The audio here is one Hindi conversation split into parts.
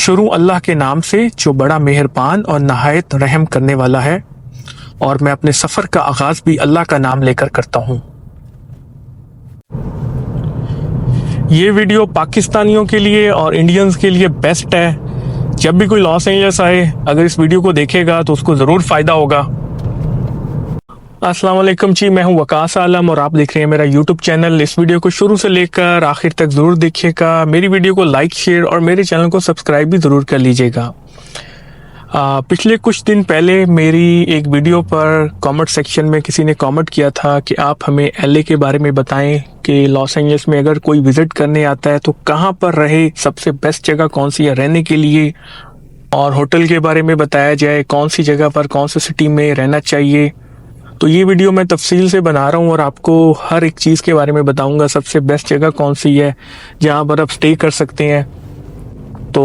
शुरू अल्लाह के नाम से जो बड़ा मेहरबान और नहायत रहम करने वाला है, और मैं अपने सफ़र का आगाज़ भी अल्लाह का नाम लेकर करता हूँ। ये वीडियो पाकिस्तानियों के लिए और इंडियंस के लिए बेस्ट है। जब भी कोई लॉस एंजल्स आए, अगर इस वीडियो को देखेगा तो उसको ज़रूर फ़ायदा होगा। अस्सलाम वालेकुम जी, मैं हूं वकास आलम और आप देख रहे हैं मेरा यूट्यूब चैनल। इस वीडियो को शुरू से लेकर आखिर तक ज़रूर देखिएगा। मेरी वीडियो को लाइक, शेयर और मेरे चैनल को सब्सक्राइब भी ज़रूर कर लीजिएगा। पिछले कुछ दिन पहले मेरी एक वीडियो पर कमेंट सेक्शन में किसी ने कमेंट किया था कि आप हमें एलए के बारे में बताएं कि लॉस एंजल्स में अगर कोई विज़िट करने आता है तो कहाँ पर रहे, सबसे बेस्ट जगह कौन सी है रहने के लिए, और होटल के बारे में बताया जाए कौन सी जगह पर कौन सी सिटी में रहना चाहिए। तो ये वीडियो मैं तफसील से बना रहा हूँ और आपको हर एक चीज़ के बारे में बताऊंगा, सबसे बेस्ट जगह कौन सी है जहाँ पर आप स्टे कर सकते हैं। तो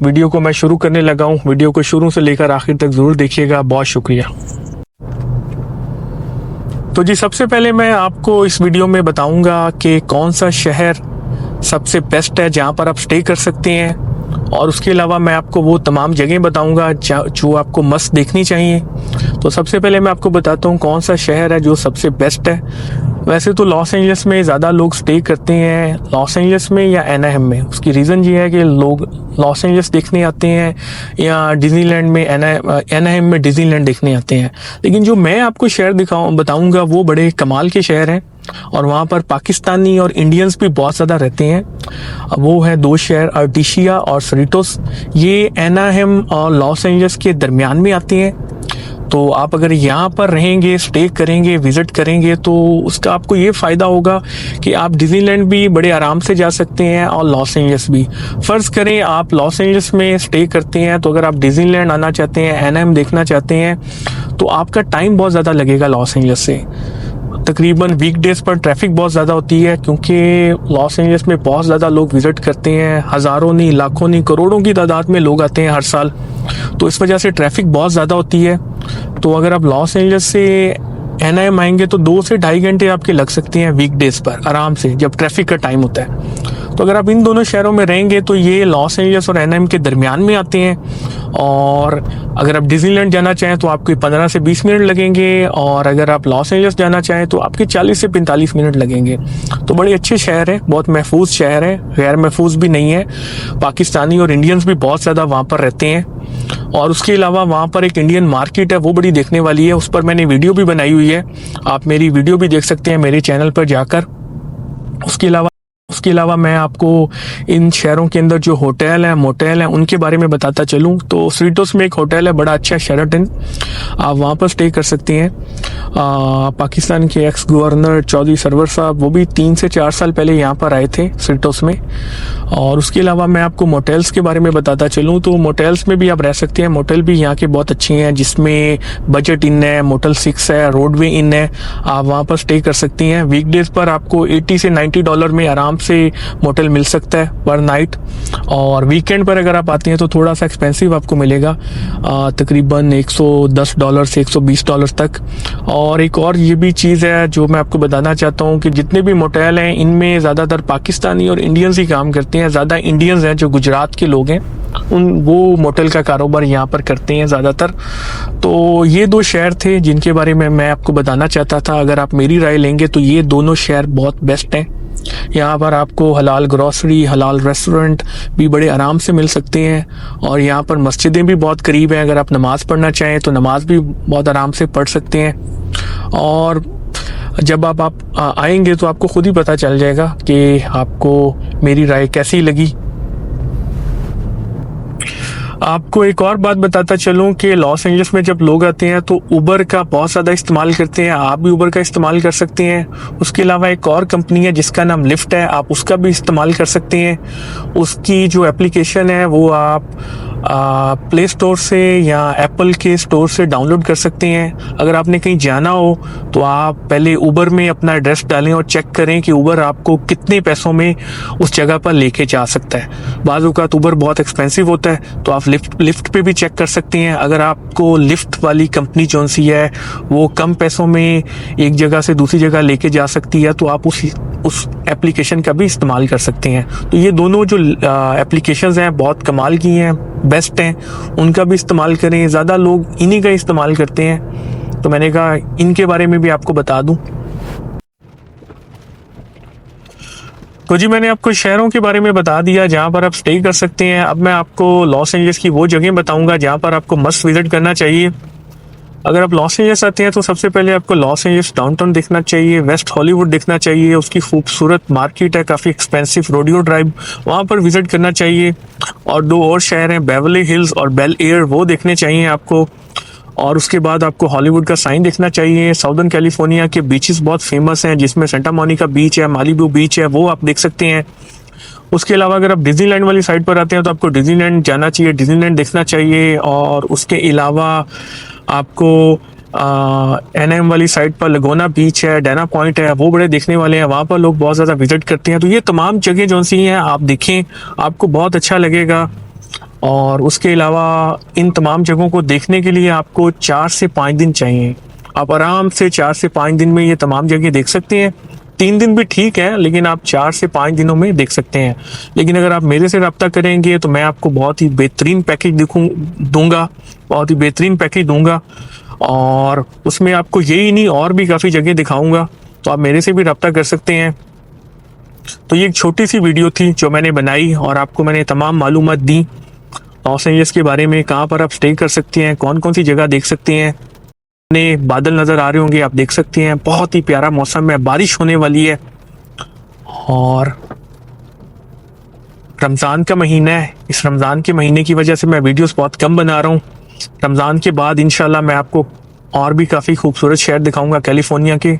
वीडियो को मैं शुरू करने लगा हूँ। वीडियो को शुरू से लेकर आखिर तक ज़रूर देखिएगा। बहुत शुक्रिया। तो जी, सबसे पहले मैं आपको इस वीडियो में बताऊंगा कि कौन सा शहर सबसे बेस्ट है जहाँ पर आप स्टे कर सकते हैं, और उसके अलावा मैं आपको वो तमाम जगह बताऊंगा जो आपको मस्त देखनी चाहिए। तो सबसे पहले मैं आपको बताता हूँ कौन सा शहर है जो सबसे बेस्ट है। वैसे तो लॉस एंजल्स में ज़्यादा लोग स्टे करते हैं, लॉस एंजल्स में या एनाहेम में। उसकी रीज़न ये है कि लोग लॉस एंजल्स देखने आते हैं या डिज्नीलैंड में, एनाहेम में डिज्नीलैंड देखने आते हैं। लेकिन जो मैं आपको शहर बताऊँगा वो बड़े कमाल के शहर हैं, और वहाँ पर पाकिस्तानी और इंडियंस भी बहुत ज़्यादा रहते हैं। वो है दो शहर, अर्टिशिया और सरिटोस। ये एनाहेम और लॉस एंजल्स के दरमियान में आते हैं। तो आप अगर यहाँ पर रहेंगे, स्टे करेंगे, विज़िट करेंगे तो उसका आपको ये फ़ायदा होगा कि आप डिज्नीलैंड भी बड़े आराम से जा सकते हैं और लॉस एंजल्स भी। फ़र्ज़ करें आप लॉस एंजल्स में स्टे करते हैं, तो अगर आप डिज्नीलैंड आना चाहते हैं, एनाहेम देखना चाहते हैं, तो आपका टाइम बहुत ज़्यादा लगेगा लॉस एंजल्स से। तकरीबन वीकडेज पर ट्रैफिक बहुत ज़्यादा होती है, क्योंकि लॉस एंजल्स में बहुत ज़्यादा लोग विज़िट करते हैं। हज़ारों नहीं, लाखों नहीं, करोड़ों की तादाद में लोग आते हैं हर साल। तो इस वजह से ट्रैफिक बहुत ज़्यादा होती है। तो अगर आप लॉस एंजल्स से एनाहेम आएंगे तो 2 से ढाई घंटे आपके लग सकते हैं वीकडेज पर आराम से, जब ट्रैफिक का टाइम होता है। तो अगर आप इन दोनों शहरों में रहेंगे तो ये लॉस एंजल्स और एनाहेम के दरमियान में आते हैं। और अगर आप डिज्नीलैंड जाना चाहें तो आपको 15 से 20 मिनट लगेंगे, और अगर आप लॉस एंजल्स जाना चाहें तो आपके 40 से 45 मिनट लगेंगे। तो बड़े अच्छे शहर है, बहुत महफूज शहर है, गैर महफूज भी नहीं है। पाकिस्तानी और इंडियंस भी बहुत ज़्यादा वहाँ पर रहते हैं। और उसके अलावा वहाँ पर एक इंडियन मार्केट है, वो बड़ी देखने वाली है। उस पर मैंने वीडियो भी बनाई हुई है, आप मेरी वीडियो भी देख सकते हैं मेरे चैनल पर जाकर। उसके अलावा मैं आपको इन शहरों के अंदर जो होटल हैं, मोटेल हैं, उनके बारे में बताता चलूँ तो सरिटोस में एक होटल है बड़ा अच्छा, शेराटन, आप वहाँ पर स्टे कर सकते हैं। पाकिस्तान के एक्स गवर्नर चौधरी सरवर साहब, वो भी 3 से 4 साल पहले यहाँ पर आए थे सरिटोस में। और उसके अलावा मैं आपको मोटेल्स के बारे में बताता चलूँ तो मोटेल्स में भी आप रह सकते हैं। मोटेल भी यहाँ के बहुत अच्छे हैं, जिसमें बजट इन है, मोटल 6 है, रोडवे इन है, आप वहाँ पर स्टे कर सकती हैं। वीकडेज पर आपको $80 से $90 में आराम से मोटेल मिल सकता है पर नाइट। और वीकेंड पर अगर आप आते हैं तो थोड़ा सा एक्सपेंसिव आपको मिलेगा, तकरीबन $110 से $120 तक। और एक और ये भी चीज़ है जो मैं आपको बताना चाहता हूँ कि जितने भी मोटेल हैं इनमें ज़्यादातर पाकिस्तानी और इंडियंस ही काम करते हैं। ज़्यादा इंडियंस हैं जो गुजरात के लोग हैं, वो मोटेल का कारोबार यहाँ पर करते हैं ज़्यादातर। तो ये 2 शहर थे जिनके बारे में मैं आपको बताना चाहता था। अगर आप मेरी राय लेंगे तो ये दोनों शहर बहुत बेस्ट हैं। यहाँ पर आपको हलाल ग्रॉसरी, हलाल रेस्टोरेंट भी बड़े आराम से मिल सकते हैं, और यहाँ पर मस्जिदें भी बहुत करीब हैं। अगर आप नमाज़ पढ़ना चाहें तो नमाज भी बहुत आराम से पढ़ सकते हैं। और जब आप आएंगे तो आपको खुद ही पता चल जाएगा कि आपको मेरी राय कैसी लगी। आपको एक और बात बताता चलूँ कि लॉस एंजल्स में जब लोग आते हैं तो उबर का बहुत ज़्यादा इस्तेमाल करते हैं। आप भी उबर का इस्तेमाल कर सकते हैं। उसके अलावा एक और कंपनी है जिसका नाम लिफ्ट है, आप उसका भी इस्तेमाल कर सकते हैं। उसकी जो एप्लीकेशन है वो आप प्ले स्टोर से या एप्पल के स्टोर से डाउनलोड कर सकते हैं। अगर आपने कहीं जाना हो तो आप पहले उबर में अपना एड्रेस डालें और चेक करें कि उबर आपको कितने पैसों में उस जगह पर लेके जा सकता है। बाज़ औक़ात उबर बहुत एक्सपेंसिव होता है, तो आप लिफ्ट पे भी चेक कर सकते हैं। अगर आपको लिफ्ट वाली कंपनी कौन सी है वो कम पैसों में एक जगह से दूसरी जगह लेके जा सकती है, तो आप उस एप्लीकेशन का भी इस्तेमाल कर सकते हैं। तो ये दोनों जो एप्लीकेशंस हैं बहुत कमाल की हैं, बेस्ट हैं, उनका भी इस्तेमाल करें। ज़्यादा लोग इन्हीं का इस्तेमाल करते हैं, तो मैंने कहा इनके बारे में भी आपको बता दूं। तो जी मैंने आपको शहरों के बारे में बता दिया जहाँ पर आप स्टे कर सकते हैं। अब मैं आपको लॉस एंजल्स की वो जगह बताऊंगा जहाँ पर आपको मस्ट विजिट करना चाहिए। अगर आप लॉस एंजल्स आते हैं तो सबसे पहले आपको लॉस एंजल्स डाउनटाउन देखना चाहिए, वेस्ट हॉलीवुड देखना चाहिए, उसकी खूबसूरत मार्केट है, काफ़ी एक्सपेंसिव रोडियो ड्राइव, वहाँ पर विजिट करना चाहिए। और दो और शहर हैं बेवर्ली हिल्स और बेल एयर, वो देखने चाहिए आपको। और उसके बाद आपको हॉलीवुड का साइन देखना चाहिए। साउदर्न कैलिफोर्निया के बीचेस बहुत फेमस हैं, जिसमें सेंटा मोनिका बीच है, मालिबू बीच है, वो आप देख सकते हैं। उसके अलावा अगर आप डिज्नीलैंड वाली साइड पर आते हैं तो आपको डिज्नीलैंड जाना चाहिए, डिज्नीलैंड देखना चाहिए। और उसके अलावा आपको एनएम वाली साइड पर लगोना बीच है, डैना पॉइंट है, वो बड़े देखने वाले हैं, वहाँ पर लोग बहुत ज़्यादा विजिट करते हैं। तो ये तमाम जगह जो सी हैं आप देखें, आपको बहुत अच्छा लगेगा। और उसके अलावा इन तमाम जगहों को देखने के लिए आपको 4 से 5 दिन चाहिए। आप आराम से 4 से 5 दिन में ये तमाम जगह देख सकते हैं। 3 दिन भी ठीक है, लेकिन आप 4 से 5 दिनों में देख सकते हैं। लेकिन अगर आप मेरे से रब्ता करेंगे तो मैं आपको बहुत ही बेहतरीन पैकेज दूंगा, बहुत ही बेहतरीन पैकेज दूंगा, और उसमें आपको यही नहीं और भी काफ़ी जगह दिखाऊंगा। तो आप मेरे से भी रब्ता कर सकते हैं। तो ये एक छोटी सी वीडियो थी जो मैंने बनाई और आपको मैंने तमाम मालूमात दी लॉस एंजल्स के बारे में, कहाँ पर आप स्टे कर सकते हैं, कौन कौन सी जगह देख सकते हैं। बादल नज़र आ रहे होंगे, आप देख सकते हैं, बहुत ही प्यारा मौसम है, बारिश होने वाली है। और रमज़ान का महीना है, इस रमज़ान के महीने की वजह से मैं वीडियोस बहुत कम बना रहा हूँ। रमज़ान के बाद इंशाल्लाह मैं आपको और भी काफ़ी खूबसूरत शहर दिखाऊंगा कैलिफोर्निया के।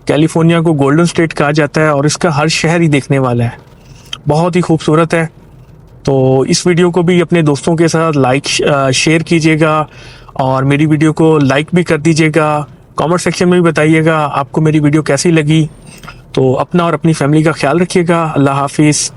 कैलिफोर्निया को गोल्डन स्टेट कहा जाता है और इसका हर शहर ही देखने वाला है, बहुत ही खूबसूरत है। तो इस वीडियो को भी अपने दोस्तों के साथ लाइक शेयर कीजिएगा और मेरी वीडियो को लाइक भी कर दीजिएगा। कमेंट सेक्शन में भी बताइएगा आपको मेरी वीडियो कैसी लगी। तो अपना और अपनी फैमिली का ख्याल रखिएगा। अल्लाह हाफिज़।